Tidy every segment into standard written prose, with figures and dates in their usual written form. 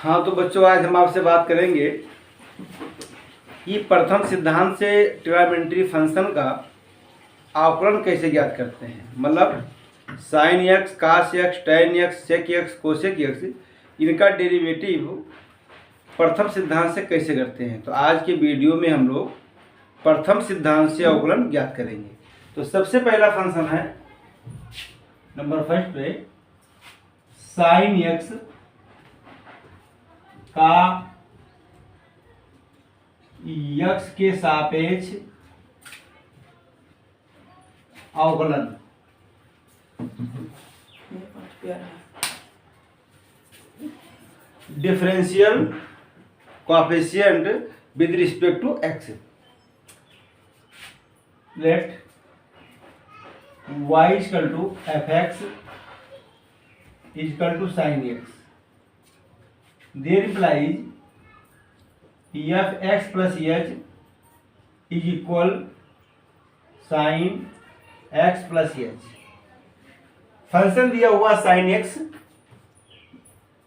हाँ तो बच्चों, आज हम आपसे बात करेंगे कि प्रथम सिद्धांत से ट्रिग्नोमेट्री फंक्शन का अवकलन कैसे ज्ञात करते हैं। मतलब sine x, cos x, tan x, sec x, cosec x, इनका डेरिवेटिव प्रथम सिद्धांत से कैसे करते हैं। तो आज के वीडियो में हम लोग प्रथम सिद्धांत से अवकलन ज्ञात करेंगे। तो सबसे पहला फंक्शन है नंबर फर्स्ट पे साइन एक्स का यक्स के सापेक्ष अवकलन। Differential coefficient with respect to X. Let y equal to F x equal to sine X. There implies F x plus H is equal sine x plus H. Function दिया हुआ sine x,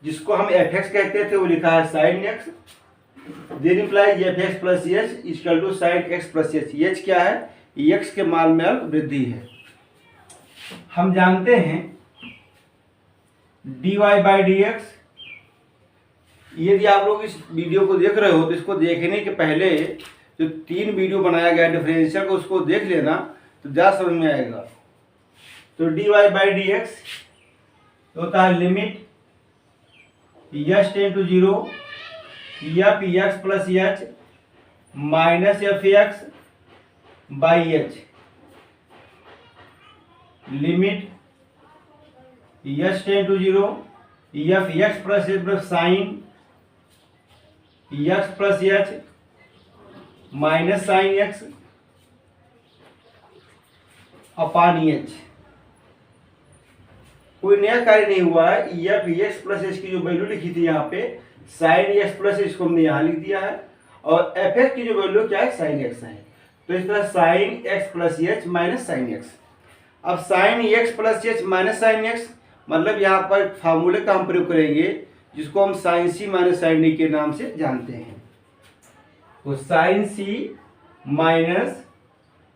जिसको हम F x कहते थे, वो लिखा है sine X. There implies F x plus H equal to sine x plus H. H क्या है? एक्स के मान में वृद्धि है। हम जानते हैं dy बाई डी एक्स। यदि आप लोग इस वीडियो को देख रहे हो तो इसको देखने के पहले जो 3 वीडियो बनाया गया डिफरेंशियल को, उसको देख लेना तो ज़्यादा समझ में आएगा। तो dy बाई डी एक्स होता है limit H ten to 0 F x plus H minus F x by H. Limit H ten to 0 F x plus H plus sine x plus H minus sine X upon H. कोई नया कार्य नहीं हुआ है। F x plus h की जो value लिखी थी यहाँ पे साइन एक्स प्लस एच को हमने यहाँ लिख दिया है, और एफ एक्स की जो वैल्यू क्या है? साइन एक्स है। तो इस तरह sine x plus H minus sine x. अब sine x plus H minus sine x मतलब यहाँ पर फार्मूले का हम प्रयोग करेंगे, जिसको हम sine C minus sine D के नाम से जानते हैं। तो sine C minus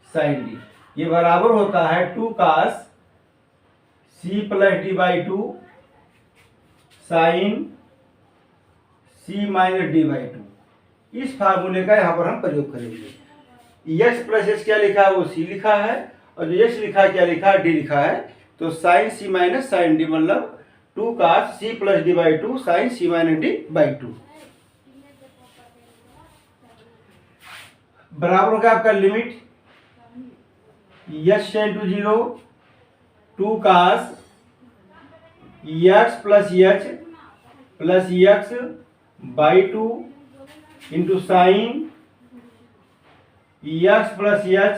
sine D ये बराबर होता है 2 cos C plus D by 2 sine C minus D by 2। इस फार्मूले का यहाँ पर हम प्रयोग करेंगे। एक्स प्लस एच क्या लिखा है? वो सी लिखा है, और जो एक्स लिखा है क्या लिखा है? डी लिखा है। तो sine C minus sine D मतलब 2 cos C plus D by 2 sine C minus D by 2 बराबर होगा आपका limit H ten to 0 2 cos x plus H plus x by 2 into sine x plus H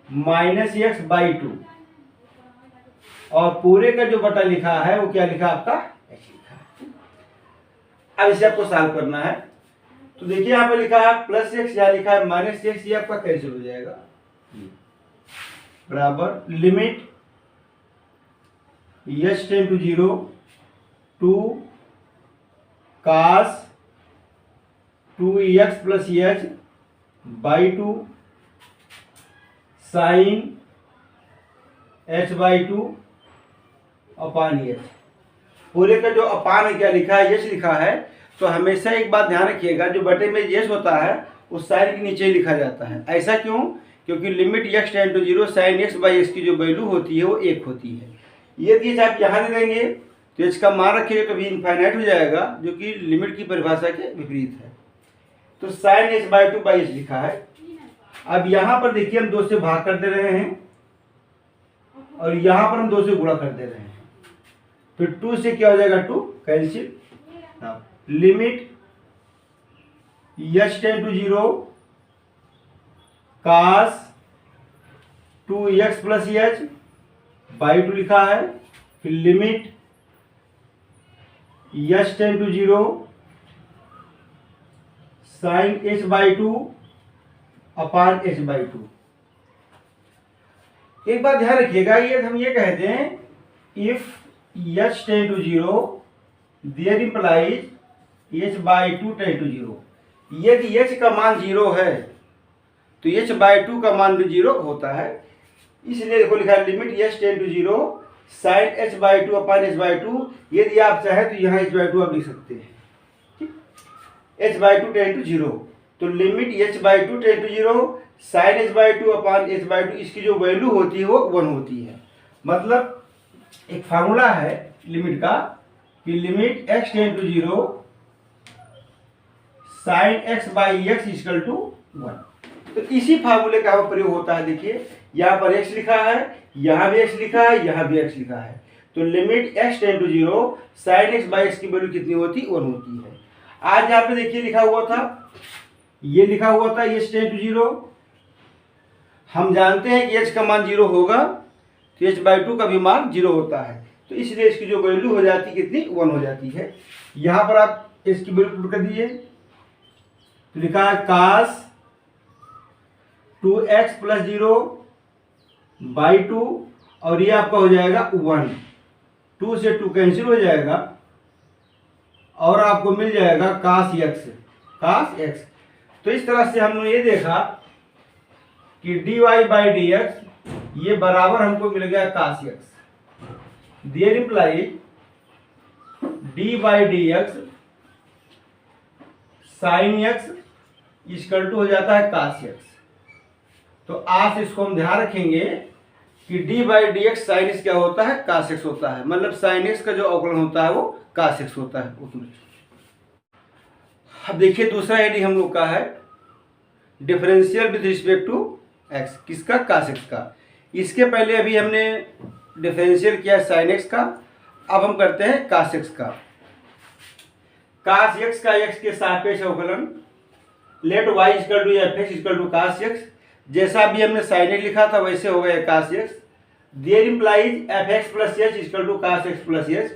minus x by 2, और पूरे का जो बटा लिखा है वो क्या लिखा आपका? एच लिखा है। अब इसे आपको सॉल्व करना है। तो देखिए यहाँ पे लिखा है प्लस एक्स, यहाँ लिखा है माइनस एक्स, ये आपका कैंसिल हो जाएगा। बराबर limit H ten to 0 2 cos 2 x plus H by 2 sine H by 2 upon H. पूरे का जो अपान है क्या लिखा है? एच लिखा है। तो हमेशा एक बात ध्यान रखिएगा, जो बटे में एच होता है उस साइन के नीचे ही लिखा जाता है। ऐसा क्यों? क्योंकि limit X tends to 0 sine X by X की जो वैल्यू होती है वो 1 होती है। यदि एच आप यहाँ दे देंगे तो एच का मान रखिएगा कभी इनफाइनाइट हो जाएगा, जो कि लिमिट की परिभाषा के विपरीत है। तो sine H by 2 by H लिखा है। अब यहाँ पर देखिए हम 2 से भाग कर दे रहे हैं, और यहाँ पर हम 2 से गुणा कर दे रहे हैं। फिर 2 से क्या हो जाएगा? 2 cancel. Limit H ten to 0 cos 2 x plus H by 2 लिखा है। फिर limit H ten to 0 sine H by 2 upon H by 2। एक बात ध्यान रखिएगा, ये हम ये कहते हैं if h tend to 0 there implies h/2 tends to zero. यदि h का मान 0 है तो h/2 का मान भी 0 होता है। इसलिए देखो लिखा है limit h ten to zero sine h/2 upon h/2। यदि आप चाहे तो यहाँ h/2 आप लिख सकते हैं, h/2 टेन टू जीरो। तो limit h/2 tends to zero sine h/2 upon h/2, इसकी जो वैल्यू होती है वो 1 होती है। मतलब एक फार्मूला है लिमिट का कि limit x ten to zero sine x/x equal to 1। तो इसी फार्मूले का प्रयोग होता है। देखिए यहाँ पर x लिखा है, यहाँ भी x लिखा है, यहाँ भी x लिखा है। तो limit x ten to zero sine x/x की वैल्यू कितनी होती है? 1 होती है। आज यहाँ पे देखिए लिखा हुआ था, ये लिखा हुआ था h टेन टू जीरो। हम जानते हैं कि h का मान 0 होगा तो h/2 का भी मान 0 होता है। तो इसलिए इसकी जो वैल्यू हो जाती है कितनी? 1 हो जाती है। यहाँ पर आप इसकी वैल्यू पुट कर दीजिए तो लिखा है cos 2x प्लस 0/2 और ये आपका हो जाएगा 1। 2 से 2 कैंसिल हो जाएगा और आपको मिल जाएगा cos x। तो इस तरह से हमने ये देखा कि dy/dx ये बराबर हमको मिल गया cos x। There imply d/dx sin x equal to हो जाता है cos x। तो आज इसको हम ध्यान रखेंगे कि d/dx sin x क्या होता है? cos x होता है। मतलब sin x का जो अवकलन होता है वो cos x होता है। अब देखिए दूसरा यदि हम लोग का है differential with respect to x, किसका? cos x का। इसके पहले अभी हमने डिफरेंशियल किया sin x का, अब हम करते हैं cos x का। cos x का x के सापेक्ष अवकलन let y equal to f(x) equal to cos x। जैसा भी हमने sin x लिखा था वैसे हो गया cos x। There implies f(x) plus h equal to cos x plus h।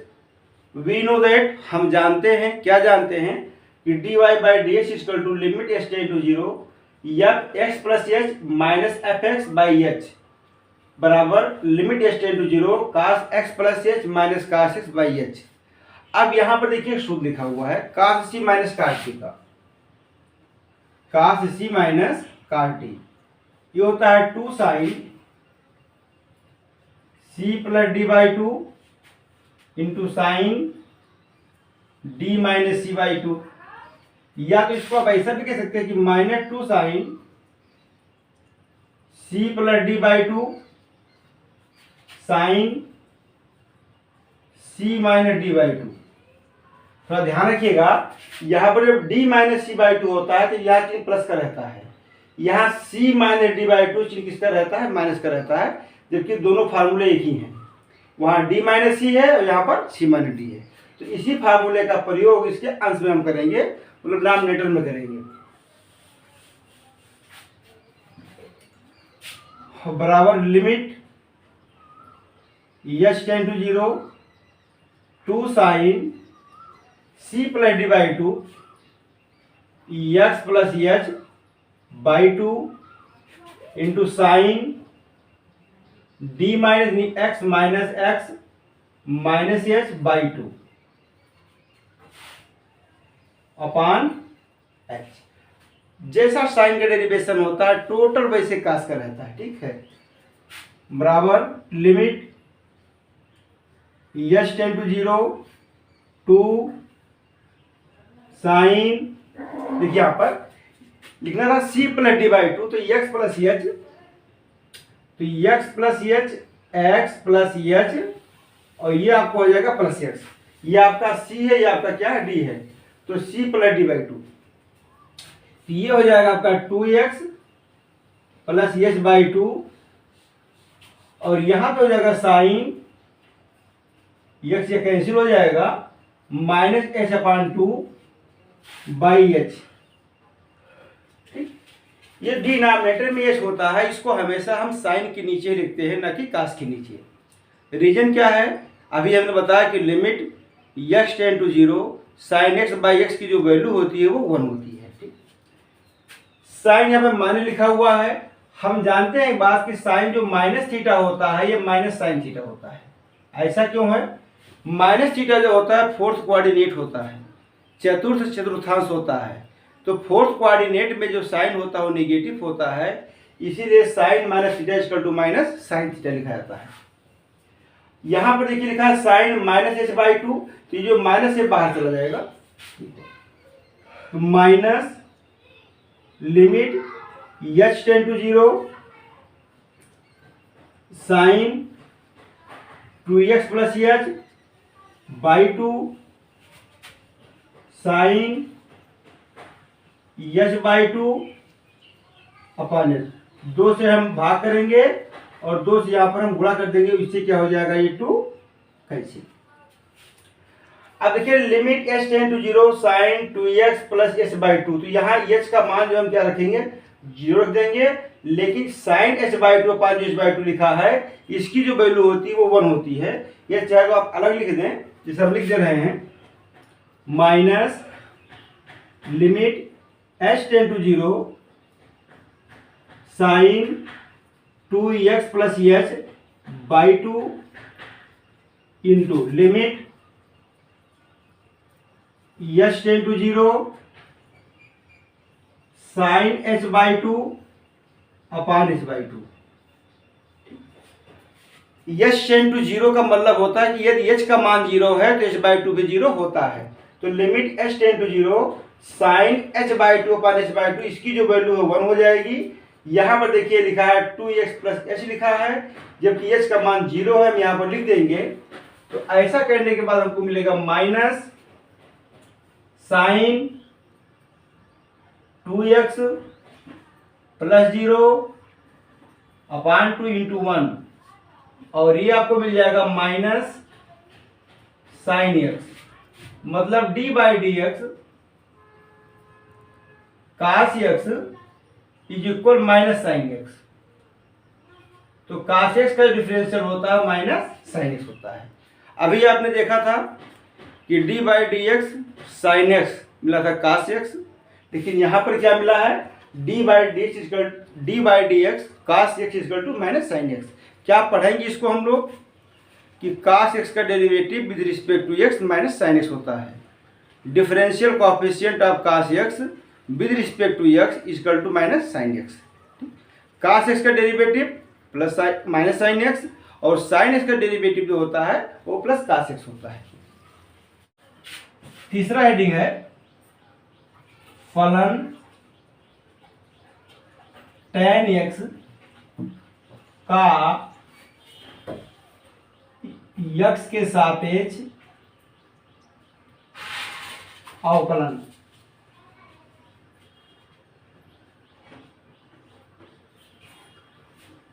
We know that, हम जानते हैं, क्या जानते हैं कि dy/dx equal to limit h ten to zero f(x) plus h minus f(x/h) बराबर limit h ten to zero cos x plus h minus cos x/h। अब यहाँ पर देखिए सूत्र लिखा हुआ है cos c minus cos t का। cos c minus cos t ये होता है 2 sin c plus d/2 into sine d minus c/2। या तो इसको आप ऐसा भी कह सकते हैं कि minus 2 sin c plus d/2 sine c minus d/2। थोड़ा ध्यान रखिएगा, यहाँ पर जब d माइनस c/2 होता है तो यह चिन्ह प्लस का रहता है, यहाँ c माइनस d/2 चिन्ह किसका रहता है? माइनस का रहता है, जबकि दोनों फार्मूले एक ही हैं। वहाँ d माइनस c है और यहाँ पर c माइनस d है। तो इसी फार्मूले का प्रयोग इसके अंश में हम करेंगे, मतलब डिनोमिनेटर में करेंगे। बराबर limit h ten to zero 2 sin c plus d/2 x plus h/2 into sine d minus x minus x minus h/2 upon h। जैसा साइन का डेरिवेशन होता है टोटल वैसे कास का रहता है, ठीक है। बराबर limit h ten to zero 2 sine, देखिए यहाँ पर लिखना था c प्लस d/2 तो x प्लस h, तो x plus h x plus h और ये आपको हो जाएगा प्लस x। ये आपका c है, ये आपका क्या है? d है। तो c प्लस d/2 तो ये हो जाएगा आपका 2x प्लस h/2 और यहाँ पे हो जाएगा साइन x ये कैंसिल हो जाएगा माइनस h/2/h। ठीक, ये डिनोमिनेटर में h होता है, इसको हमेशा हम साइन के नीचे लिखते हैं, ना कि कास के नीचे। रीजन क्या है? अभी हमने बताया कि limit x ten to zero sine x/x की जो वैल्यू होती है वो 1 होती है। ठीक, साइन यहाँ पे माइनस लिखा हुआ है। हम जानते हैं एक बात कि साइन जो माइनस थीटा होता है ये माइनस साइन थीटा होता है। ऐसा क्यों है? माइनस थीटा जो होता है फोर्थ कोऑर्डिनेट होता है, चतुर्थ चतुर्थांश होता है, तो फोर्थ कोऑर्डिनेट में जो साइन होता है वो नेगेटिव होता है, इसीलिए sine minus theta equal to minus sine theta लिखा जाता है। यहां पर देखिए लिखा है sine minus h by two, तो ये जो माइनस से बाहर चला जाएगा, तो minus limit h tend to 0 sine 2x plus H by 2 sine H by 2 upon h. 2 से हम भाग करेंगे और 2 से यहां पर हम गुणा कर देंगे, इससे क्या हो जाएगा ये 2 कैंसिल। अब देखिए limit h tend to 0 sine 2x plus h by 2, तो यहाँ h का मान जो हम क्या रखेंगे 0 रख देंगे, लेकिन sine h by 2 upon h by 2 लिखा है, इसकी जो वैल्यू होती है वो 1 होती है। यह चाहे तो आप अलग लिख दें, जैसे हम लिख दे रहे हैं minus limit h tend to 0 sine 2x plus h by 2 into limit h tend to 0 sine h by 2 upon h by 2। h tend to 0 का मतलब होता है कि यदि h का मान 0 है तो h बाई 2 भी 0 होता है। तो limit h tend to 0 sine h by 2 upon h by 2, इसकी जो वैल्यू है 1 हो जाएगी। यहां पर देखिए लिखा है 2x प्लस h लिखा है, जबकि h का मान 0 है, हम यहां पर लिख देंगे। तो ऐसा करने के बाद हमको मिलेगा minus sine 2x plus 0 upon 2 into 1, और ये आपको मिल जाएगा माइनस साइन x, मतलब d by d x cos x is equal minus sine x। तो कास x का डिफरेंशियल होता है माइनस साइन x होता है। अभी आपने देखा था कि d by d x sine x मिला था कास x, लेकिन यहां पर क्या मिला है d by d x cos x equal to minus sine x। क्या पढ़ेंगे इसको हम लोग कि कास x का derivative with respect to x minus sine x होता है। Differential coefficient of cos x with respect to x equal to minus sine x। Cos x का derivative plus minus sine x, और sine x का derivative जो होता है वो plus cos x होता है। तीसरा हेडिंग है फलन tan x का x के सापेक्ष अवकलन।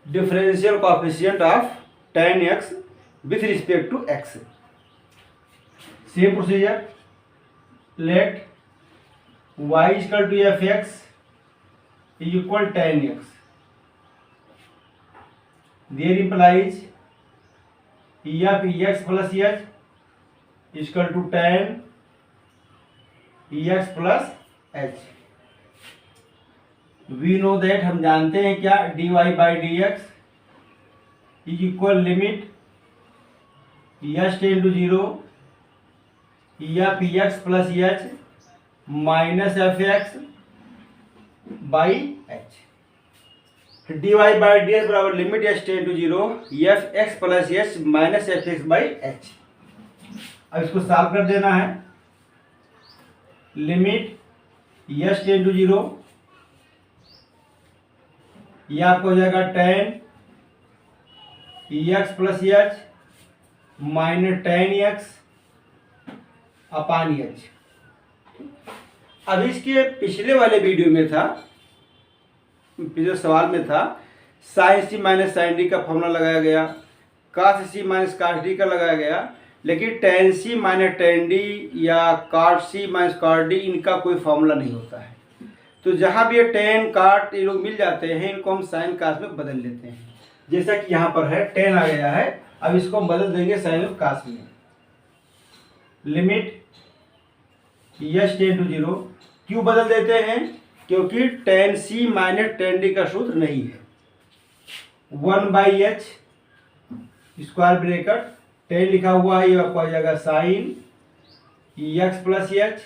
Differential coefficient of tan x with respect to x। Same procedure, let y equal to fx is equal tan x, there implies f(x plus h) equal to tan x plus h। We know that, हम जानते हैं क्या, dy by d x is equal limit h tend to 0 f(x plus h minus f(x) by h। dy by d x बराबर limit h tend to 0 f(x plus h minus f(x) by h। अब इसको solve कर देना है। Limit h tend to 0, यह आपको हो जाएगा tan x plus h minus tan x upon h। अब इसके पिछले वाले वीडियो में था, पिछले सवाल में था sign C minus sine D का फॉर्मूला लगाया गया, कास सी माइनस कास डी का लगाया गया, लेकिन टेन सी माइनस टेन डी या काट सी माइनस काट डी इनका कोई फॉर्मूला नहीं होता है। तो जहाँ भी ये टेन काट ये लोग मिल जाते हैं, इनको हम साइन कास में बदल लेते हैं। जैसा कि यहाँ पर है टेन आ गया है, अब इसको हम बदल देंगे साइन ऑफ कास में। लिमिट यस टेन टू 0, क्यों बदल देते हैं, क्योंकि टेन सी माइनस टेन डी का सूत्र नहीं है। 1/h स्क्वायर ब्रैकेट टेन लिखा हुआ है, ये आपको आ जाएगा साइन x प्लस h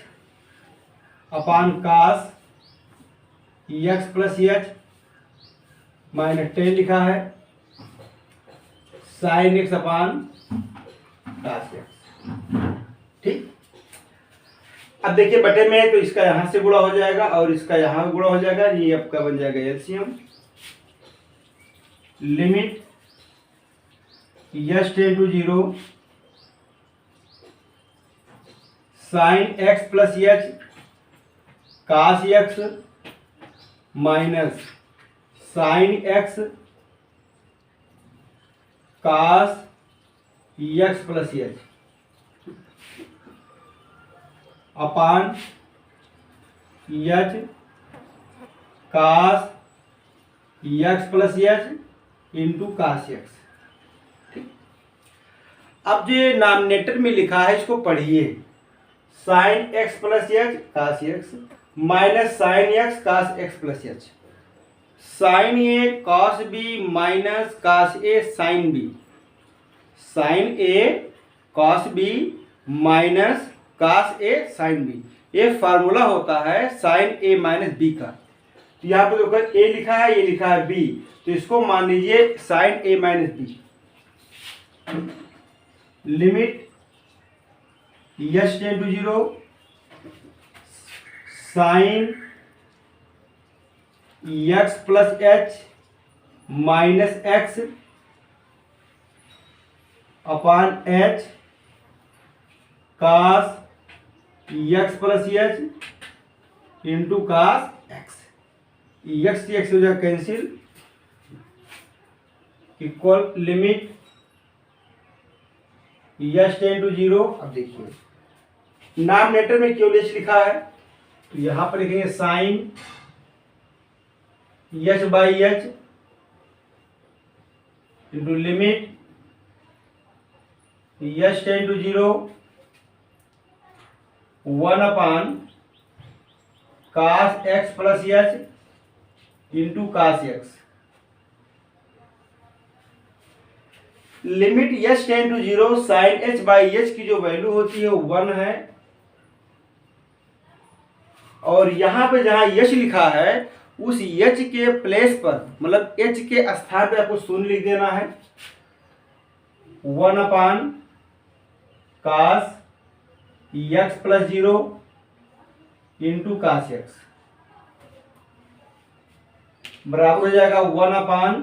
अपान cos x plus H minus 10 लिखा है, साइन एक्स अपान कास एक्स। ठीक, अब देखिए बटे में है तो इसका यहां से गुणा हो जाएगा और इसका यहां गुणा हो जाएगा, ये आपका बन जाएगा LCM. Limit H ten to 0 sine x plus h cos x minus sine x cos x plus h upon h cos x plus h into cos x. ठीक, अब जो नामिनेटर में लिखा है इसको पढ़िए, sine x plus h cos x minus sine x cos x plus h, sine a cos b minus cos a sine b, sine a cos b minus cos a sine B, ये formula होता है sign a minus B का। तो यहाँ पे देखो ए लिखा है, ये लिखा है बी, तो इसको मान लीजिए sine a minus b. Limit H ten to 0 sine x plus H minus x upon h cos x plus h into cos x, x से एक्स हो जाएगा cancel, equal limit H ten to 0। अब देखिए नामिनेटर में केवल H लिखा है तो यहां पर लिखेंगे sine H by h into limit H ten to 0 1 upon cos x plus h into cos x. Limit H ten to 0 sine H by h की जो वैल्यू होती है वो 1 है, और यहां पे जहां एच लिखा है उस एच के प्लेस पर मतलब एच के स्थान पे आपको शून्य लिख देना है, 1 upon cos x plus 0 into cos x बराबर हो जाएगा 1 upon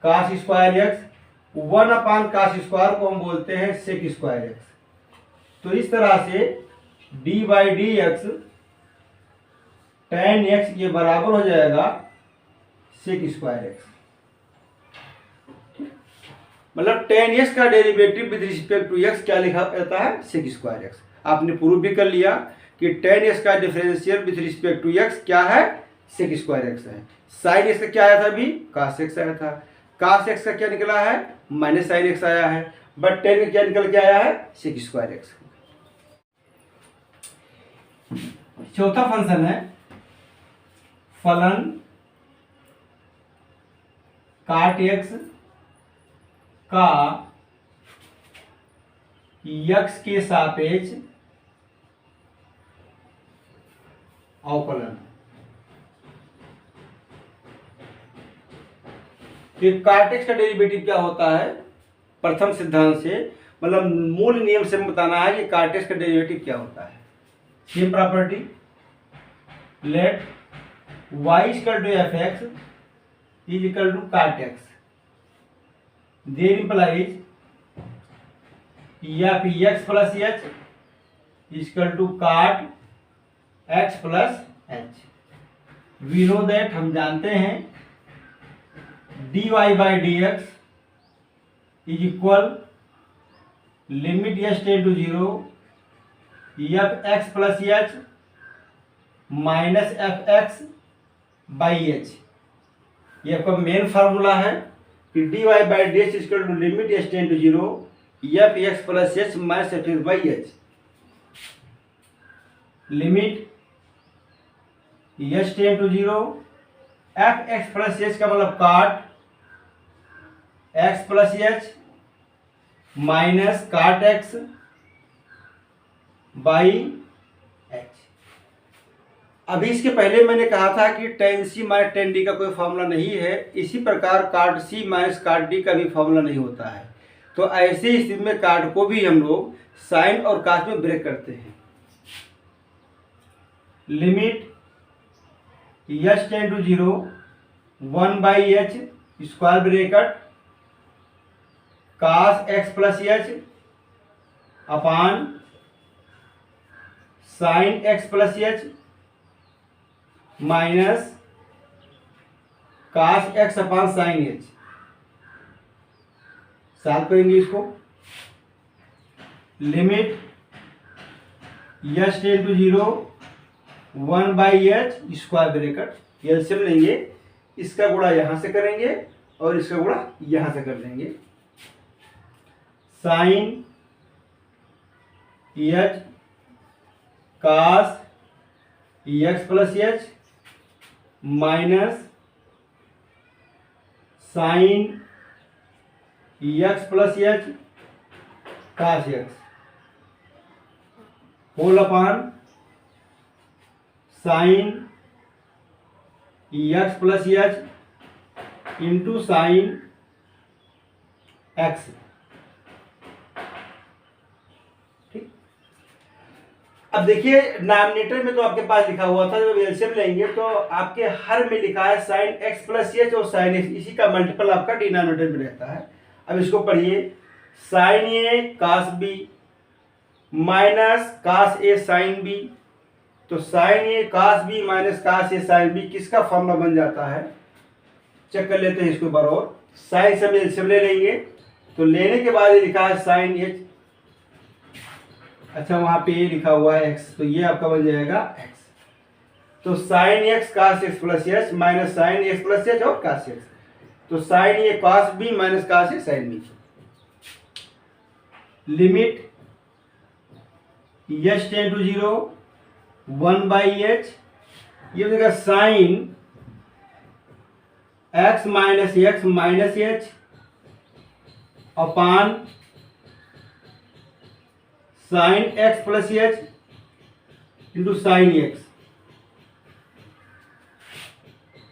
cos square x, 1 upon cos square को हम बोलते हैं सेक स्क्वायर एक्स। तो इस तरह से d by d x tan x ये बराबर हो जाएगा सेक स्क्वायर एक्स। मतलब टेन एक्स का derivative with respect to x क्या लिखा जाता है, सेक स्क्वायर एक्स। आपने प्रूव भी कर लिया कि टेन एक्स का differential with respect to x क्या है, सेक स्क्वायर एक्स है। साइन एक्स का क्या आया था अभी, कास एक्स आया था, कास एक्स का क्या निकला है माइनस साइन एक्स आया है, बट टेन का क्या निकल के आया है सेक स्क्वायर एक्स। चौथा फंक्शन है फलन काट एक्स का एक्स के सापेक्ष अवकलन। फिर काट एक्स का डेरिवेटिव क्या होता है, प्रथम सिद्धांत से मतलब मूल नियम से बताना है कि काट एक्स का डेरिवेटिव क्या होता है। Same property, let y equal to F x is equal to cot x, there implies f x plus H equal to cot x plus h. We know that, हम जानते हैं dy by d x is equal limit H ten to 0 F x plus H minus F x by h. ये आपका main formula है कि d y by d h equal to limit H ten to 0 F x plus H minus F x by H. Limit H ten to 0 F x plus h का मतलब cot x plus H minus cot x by h. अभी इसके पहले मैंने कहा था कि tan c माइनस tan d का कोई फॉर्मूला नहीं है, इसी प्रकार cot c minus cot d का भी फॉर्मूला नहीं होता है। तो ऐसी स्थिति में cot को भी हम लोग साइन और cos में ब्रेक करते हैं। Limit h tend to 0 1/h square bracket cos x plus h upon sine x plus h minus cos x upon sine h। Solve करेंगे इसको। Limit h tend to 0 1/h square bracket LCM लेंगे, इसका गुणा यहां से करेंगे और इसका गुणा यहां से कर देंगे। Sine h cos x plus h minus sine x plus h cos x whole upon sine x plus h into sine x। ठीक, अब देखिए डिनोमिनेटर में तो आपके पास लिखा हुआ था, जब एलसीएम लेंगे तो आपके हर में लिखा है साइन x प्लस h और साइन x, इसी का मल्टीपल आपका डिनोमिनेटर में रहता है। अब इसको पढ़िए, sine a cos b minus cos a sine b, तो sine a cos b minus cos a sine b किसका फॉर्मूला बन जाता है, चेक कर लेते हैं इसको बराबर। साइन से हम एलसीएम ले लेंगे, तो लेने के बाद ये लिखा है साइन h, अच्छा वहां पे ये लिखा हुआ है x, तो ये आपका बन जाएगा x। तो sine x cos x plus h minus sine x plus h और cos x, तो sine a cos b minus cos a sine b। Limit h tend to 0 1/h, ये देगा sine x minus x minus h upon sine x plus h into sine x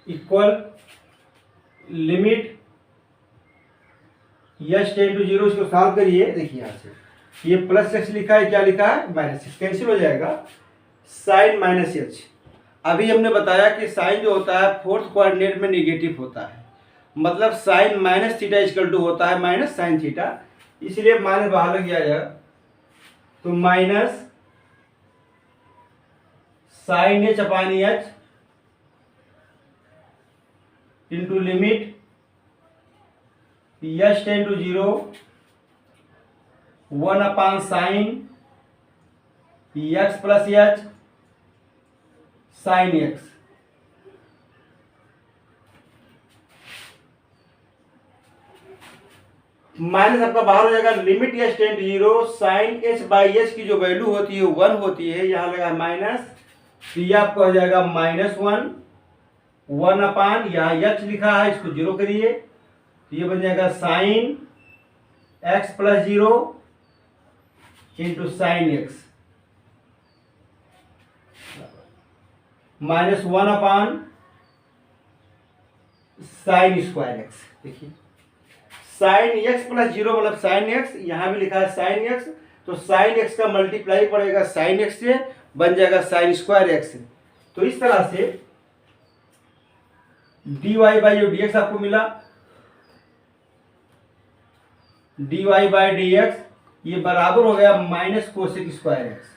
equal limit h tend to 0, इसको solve करिए। देखिए यहां से ये plus x लिखा है, क्या लिखा है माइनस x, कैंसिल हो जाएगा। साइन माइनस h, अभी हमने बताया कि साइन जो होता है फोर्थ कोऑर्डिनेट में नेगेटिव होता है, मतलब sine minus theta equal to होता है माइनस साइन थीटा, इसलिए माइनस बाहर लग जाएगा, तो minus sine h upon h into limit h tend to 0 1 upon sine x plus h sine x। Minus आपका बाहर हो जाएगा। Limit h tend to 0 sine h by h की जो वैल्यू होती है 1 होती है, यहां लगा माइनस, तो ये आपका हो जाएगा -1 1 अपान यहाँ h लिखा है, इसको 0 करिए, तो ये बन जाएगा sine x plus 0 into sine x -1 upon sine square x। देखिए साइन x प्लस 0 मतलब साइन x, यहां भी लिखा है साइन x, तो साइन x का मल्टीप्लाई पड़ेगा साइन x से, बन जाएगा साइन स्क्वायर x। तो इस तरह से dy बाई जो dx आपको मिला, dy बाई dx ये बराबर हो गया माइनस कोसेक स्क्वायर x।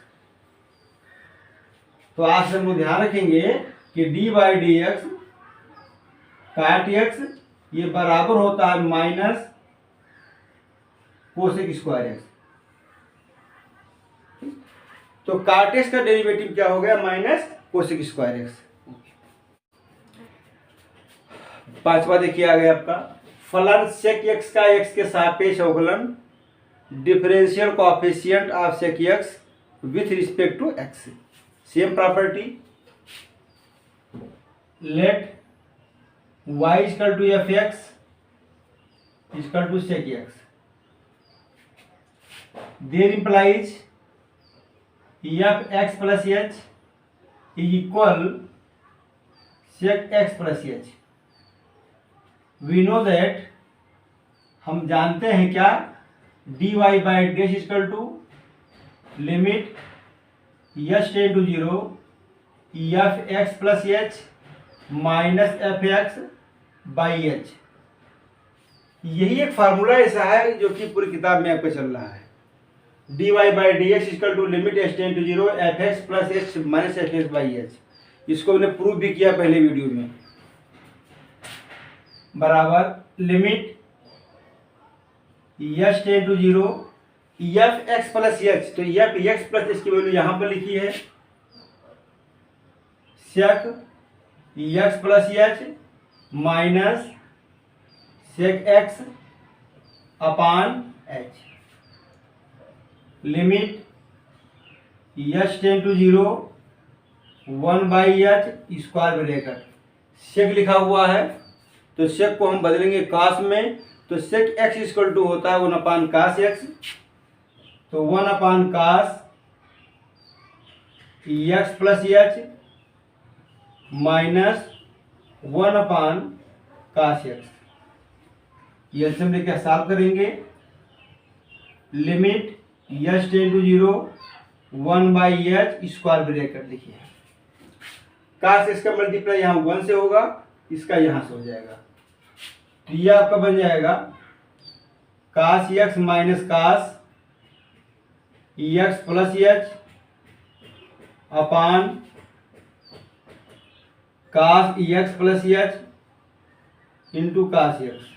तो आज हम लोग ध्यान रखेंगे कि D by d x cot x ये बराबर होता है माइनस कोसेक स्क्वायर एक्स। तो काट एक्स का डेरिवेटिव क्या हो गया, माइनस कोसेक स्क्वायर एक्स। पांचवा देखिए आ गया आपका, फलन सेक एक्स का एक्स के सापेक्ष अवकलन, differential coefficient of sec x with respect to x. Same property, let y equal to F x equal to sec x, there implies f x plus H is equal sec x plus h. We know that, हम जानते हैं क्या, d y by d h equal to limit H ten to zero f x plus H minus F x by h. यही एक formula ऐसा है जो कि पूरी किताब में आपको चल रहा है। D y by d x equal to limit H ten to zero f x plus H minus F x by h. इसको मैंने प्रूव भी किया पहले वीडियो में। बराबर limit H ten to zero f x plus h, तो f x plus h की value यहां पर लिखी है, sec x plus H minus sec x upon h. Limit H ten to zero 1/h square bracket, सेक लिखा हुआ है तो सेक को हम बदलेंगे कास में, तो सेक एक्स इक्वल टू होता है 1 कास एक्स, तो 1 cos x plus H minus 1 cos x. ये हम लेकर सॉल्व करेंगे। Limit H ten to zero 1/h square bracket लिखिए, कास एक्स का मल्टीप्लाई यहाँ 1 से होगा, इसका यहाँ से हो जाएगा, तो ये आपका बन जाएगा cos x minus cos x plus h upon cos x plus h into cos x.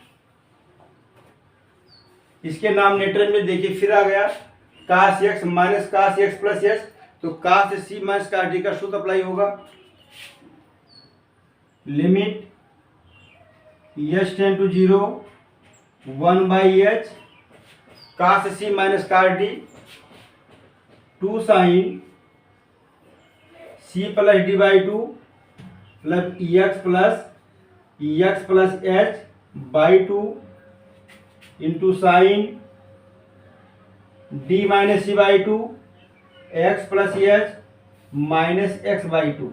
इसके नामनेटर में देखिए फिर आ गया cos x minus cos x plus h, तो कास सी माइनस कास डी का सूत्र अप्लाई होगा। Limit H ten to zero 1/h cos C minus cos D 2 sine C plus D by 2 plus x plus H by 2 into sine D minus C by 2 x plus H minus x by 2।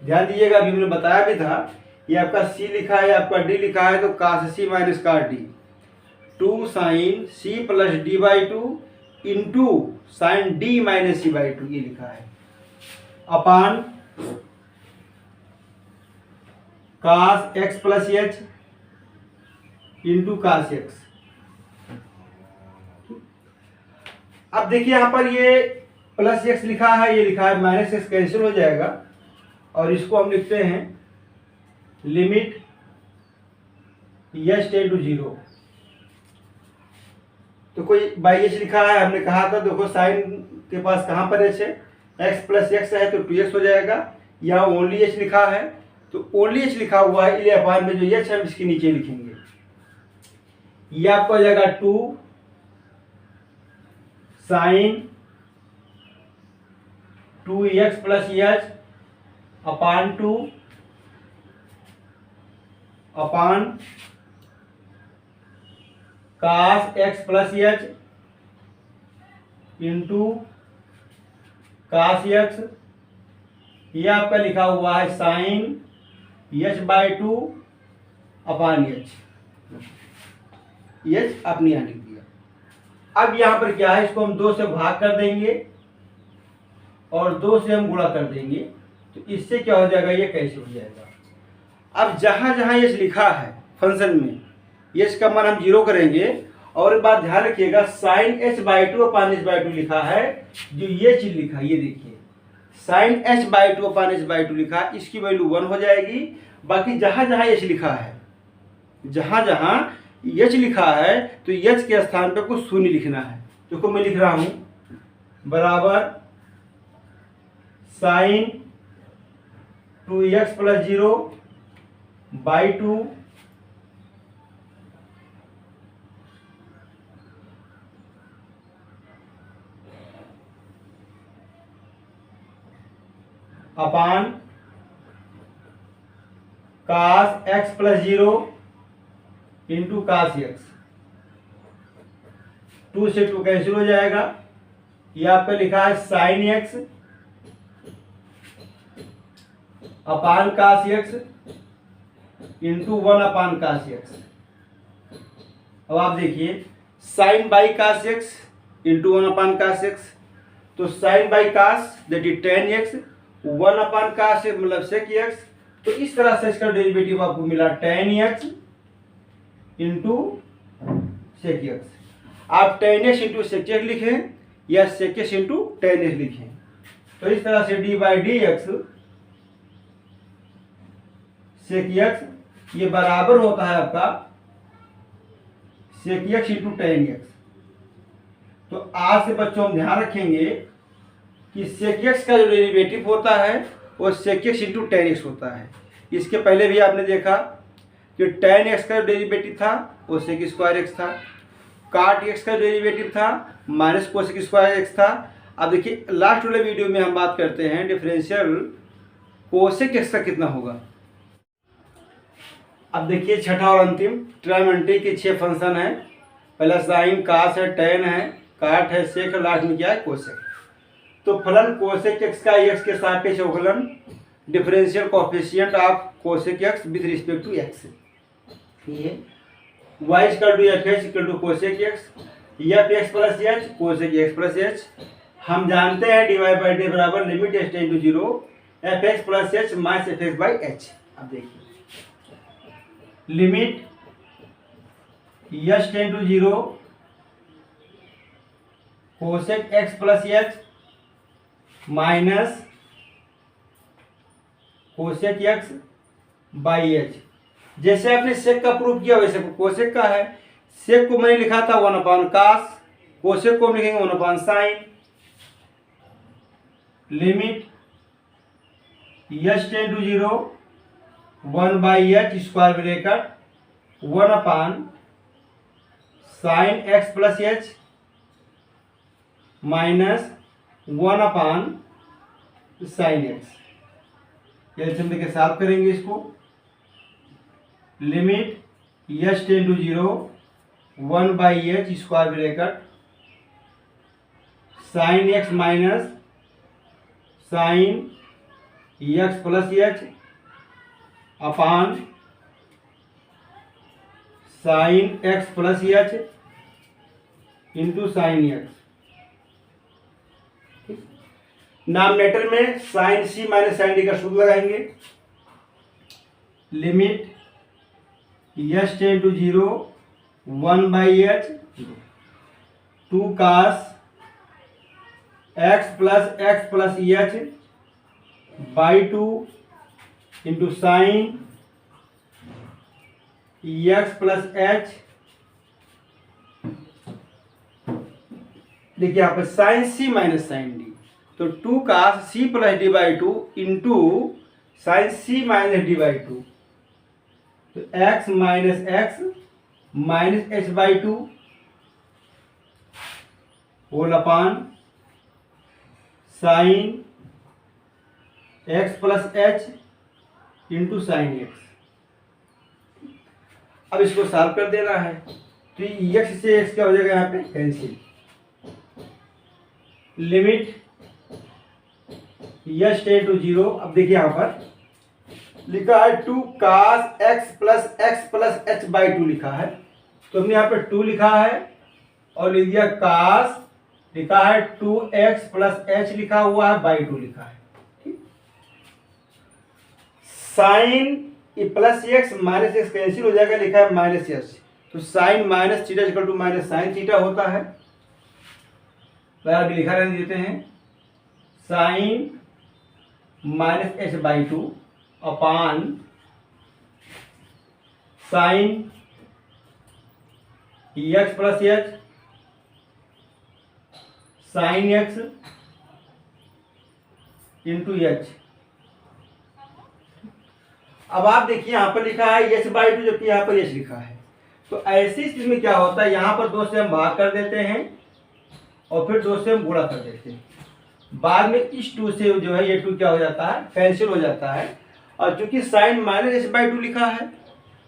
ध्यान दीजिएगा, अभी मैंने बताया भी था, ये आपका सी लिखा है, आपका डी लिखा है, तो cos C minus cos D 2 sine C plus D by 2 into sine D minus C by 2 ये लिखा है upon cos x plus h into cos x. अब देखिए यहां पर ये प्लस एक्स लिखा है, ये लिखा है माइनस एक्स, कैंसिल हो जाएगा और इसको हम लिखते हैं limit H ten to zero, तो कोई बाई एच लिखा है, हमने कहा था देखो साइन के पास कहां पर एच है, एक्स प्लस एक्स है तो 2x हो जाएगा। यहाँ ओनली एच लिखा है तो ओनली एच लिखा हुआ है, इसलिए अपान में जो एच हम इसके नीचे लिखेंगे, ये आपको हो जाएगा 2 sine 2x plus h upon 2 upon cos x plus h into cos x, ये आपका लिखा हुआ है sine H by 2 upon h, h आपने यहां लिख दिया। अब यहां पर क्या है, इसको हम 2 से भाग कर देंगे और 2 से हम गुणा कर देंगे, तो इससे क्या हो जाएगा, ये कैसे हो जाएगा। अब जहां जहां एच लिखा है फंक्शन में, एच का मान हम 0 करेंगे, और एक बात ध्यान रखिएगा, sine H by 2 upon H by 2 लिखा है, जो ये चीज लिखा है ये देखिए sine H by 2 upon H by 2 लिखा है, इसकी वैल्यू 1 हो जाएगी। बाकी जहां जहां एच लिखा है, जहां जहां एच लिखा है, तो एच के स्थान पे कुछ शून्य लिखना है। देखो मैं लिख रहा हूं बराबर sine 2x plus 0 by 2 upon cos x plus 0 into cos x, 2 से 2 कैंसिल हो जाएगा, ये आपका लिखा है साइन एक्स अपान काश एक्स इंटू 1 अपान काश एक्स। अब आप देखिए साइन बाई काश एक्स इंटू 1 अपान काश एक्स, तो साइन बाई काश दैट इज टेन एक्स, 1 अपान काश एक्स मतलब सेक एक्स। तो इस तरह से इसका डेरिवेटिव आपको मिला tan x into sec x. आप tan x into sec x लिखें या sec x into tan x लिखें। तो इस तरह से d by d x sec x ये बराबर होता है आपका sec x into tan x. तो आज से बच्चों हम ध्यान रखेंगे कि सेक एक्स का जो डेरिवेटिव होता है वो sec x into tan x होता है। इसके पहले भी आपने देखा कि टेन एक्स का जो डेरिवेटिव था वो सेक स्क्वायर एक्स था, काट एक्स का डेरिवेटिव था माइनस कोसेक स्क्वायर एक्स था। अब देखिए लास्ट वाले वीडियो में हम बात करते हैं डिफरेंशियल कोसेक एक्स का कितना होगा। अब देखिए छठा और अंतिम ट्रायमेट्री के 6 फंक्शन है। पहला साइन कास है, टेन है, काट है, सेक है, लास्ट में क्या है कोसेक। तो फलन कोसेक एक्स का एक्स के सापेक्ष अवकलन differential coefficient of cosec x with respect to x. ये y equal to F x equal to cosec x, f x plus h cosec x plus h. हम जानते हैं डी वाई बाई डी बराबर limit h tend to 0 F x plus H minus F x by h. अब देखिए limit h tend to 0 cosec x plus H minus cosec x by h. जैसे आपने सेक का proof किया वैसे cosec का है। सेक को मैंने लिखा था 1 अपान कास, कोसेक को हम लिखेंगे 1 upon sine. Limit h tend to 0 1 by h square bracket 1 upon sine x plus H minus 1 upon sine x. LCM लेके साफ करेंगे इसको। Limit h tend to 0 1 by h square bracket sine x minus sine x plus h upon sine x plus h into sine x. Denominator में sine C minus sine D का सूत्र लगाएंगे। Limit h tend to 0 1 by h 2 cos x plus H by 2 into sine x plus h. देखिए यहाँ पर sine C minus sine D, तो 2 cos C plus D by 2 into sine C minus D by 2, तो x minus h by 2 whole upon sine x plus h into sine x. अब इसको solve कर देना है तो एक्स से x क्या हो जाएगा यहाँ पे cancel. Limit h tend to 0। अब देखिए यहाँ पर लिखा है 2 cos x plus H by 2 लिखा है, तो हमने यहाँ पे 2 लिखा है और लिख दिया कास, लिखा है 2x प्लस एच लिखा हुआ है बाई 2 लिखा है। ठीक, sine plus x minus x cancel हो जाएगा, लिखा है माइनस एच, तो sine minus theta equal to minus sine theta होता है। लिखा रहने देते हैं sine minus h by 2 upon sine x plus h sine x into h. अब आप देखिए यहाँ पर लिखा है एच बाई 2 जबकि यहाँ पर एच लिखा है, तो ऐसी स्थिति में क्या होता है यहाँ पर 2 से हम भाग कर देते हैं और फिर 2 से हम गुणा कर देते हैं। बाद में इस 2 से जो है ये 2 क्या हो जाता है कैंसिल हो जाता है। और चूंकि साइन माइनस एच बाई 2 लिखा है,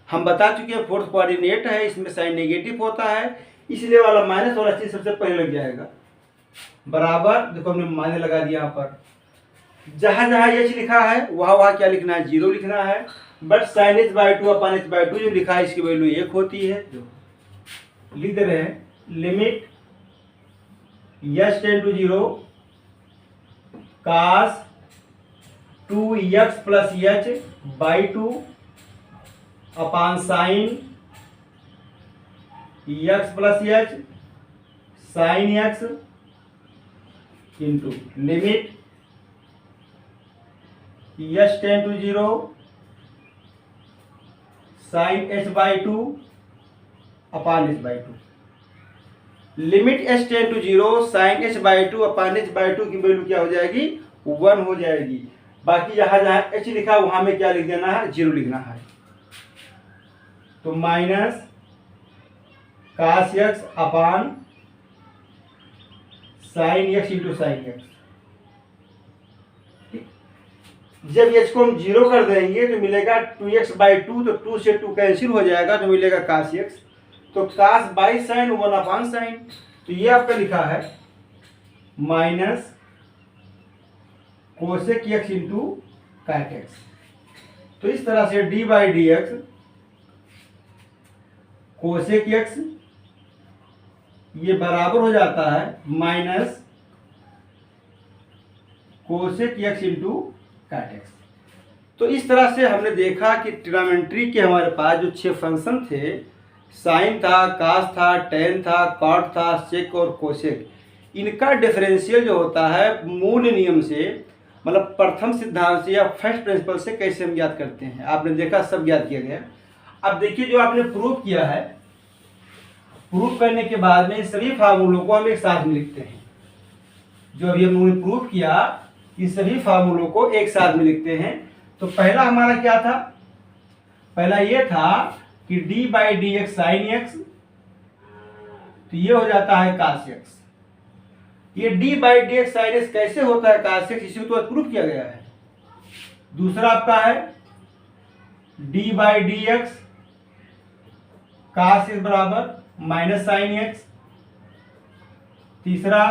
हम बता चुके हैं फोर्थ कोऑर्डिनेट है, इसमें साइन नेगेटिव होता है, इसलिए वाला माइनस और अच्छी सबसे पहले लग जाएगा। बराबर देखो हमने माइनस लगा दिया यहाँ पर, जहाँ जहाँ एच लिखा है वहाँ वहाँ क्या लिखना है, 0 लिखना है। But sine H by two upon H by two जो लिखा है इसकी वैल्यू 1 होती है। लिख दे रहे हैं limit h tend to 0 cos 2x plus H by two upon sine x plus h sine x into limit h tend to 0 sine H by two upon H by two. Limit h tend to 0 sine H by two upon H by two की value क्या हो जाएगी, 1 हो जाएगी। बाकी जहां जहां H लिखा वहां में क्या लिख देना है, 0 लिखना है। तो minus cos x upon sine x into sine x. जब एच को हम 0 कर देंगे तो मिलेगा 2x बाई 2, तो 2 से 2 कैंसिल हो जाएगा तो मिलेगा कास एक्स। तो कास बाई साइन 1 अपान साइन, तो ये आपका लिखा है माइनस कोसेक एक्स इंटू काट एक्स। तो इस तरह से d by d x cosec x ये बराबर हो जाता है माइनस कोसेक एक्स इंटू काट एक्स। तो इस तरह से हमने देखा कि ट्रिग्नोमेट्री के हमारे पास जो 6 फंक्शन थे, साइन था, कास था, टेन था, कॉट था, सेक और कोसेक, इनका डिफरेंशियल जो होता है मूल नियम से, मतलब प्रथम सिद्धांत से या फर्स्ट प्रिंसिपल से कैसे हम याद करते हैं, आपने देखा सब याद किया गया। अब देखिए जो आपने प्रूव किया है, प्रूव करने के बाद में सभी फार्मूलों को हम एक साथ में लिखते हैं। जो अभी हमने प्रूव किया कि सभी फार्मूलों को एक साथ में लिखते हैं। तो पहला हमारा क्या था, पहला ये था कि D by d x sine x, तो ये हो जाता है कास एक्स। ये D by d x sine x कैसे होता है कास एक्स, इसी को तो प्रूव किया गया है। दूसरा आपका है d by d x cos x बराबर माइनस साइन एक्स। तीसरा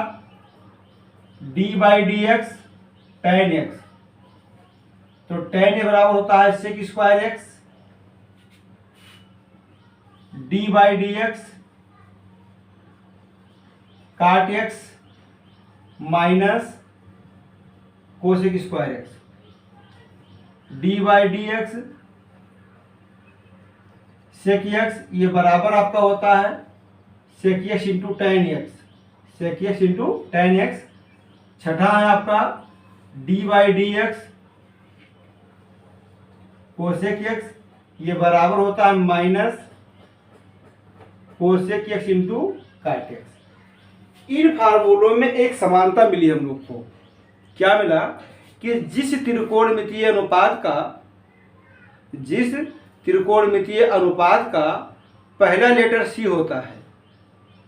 d by d x tan x, तो टेन ए बराबर होता है sec square x. D by d x cot x minus cosec square x. D by d x sec x ये बराबर आपका होता है sec x into tan x, sec x into tan x. छठा है आपका d by d x cosec x, ये बराबर होता है माइनस कोसेक एक्स इंटू काट एक्स। इन फार्मूलों में एक समानता मिली हम लोग को, क्या मिला कि जिस त्रिकोणमितीय अनुपात का पहला लेटर सी होता है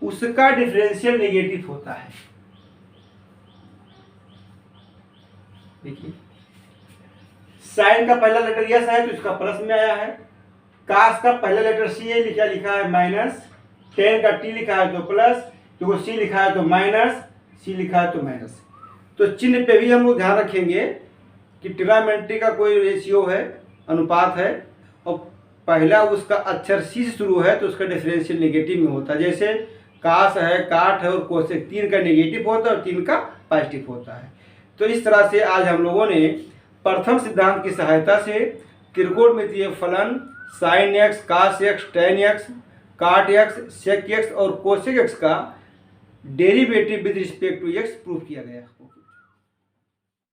उसका डिफरेंशियल नेगेटिव होता है। देखिए साइन का पहला लेटर यस है तो इसका प्लस में आया है, कास का पहला लेटर सी है, लिखा है माइनस, टेन का टी लिखा है तो प्लस, तो सी लिखा है तो माइनस, सी लिखा है तो माइनस। तो चिन्ह पे भी हम लोग ध्यान रखेंगे कि ट्रिग्नोमेट्री का कोई रेशियो है, अनुपात है, और पहला उसका अक्षर सी से शुरू है तो उसका डिफरेंशियल नेगेटिव में होता है। जैसे कास है, काट है और कोसेक, 3 का नेगेटिव होता है और 3 का पॉजिटिव होता है। तो इस तरह से आज हम लोगों ने प्रथम सिद्धांत की सहायता से त्रिकोणमितीय फलन sine x, cos x, tan x, cot x, sec x और कोसेक एक्स का derivative with respect to x prove किया गया।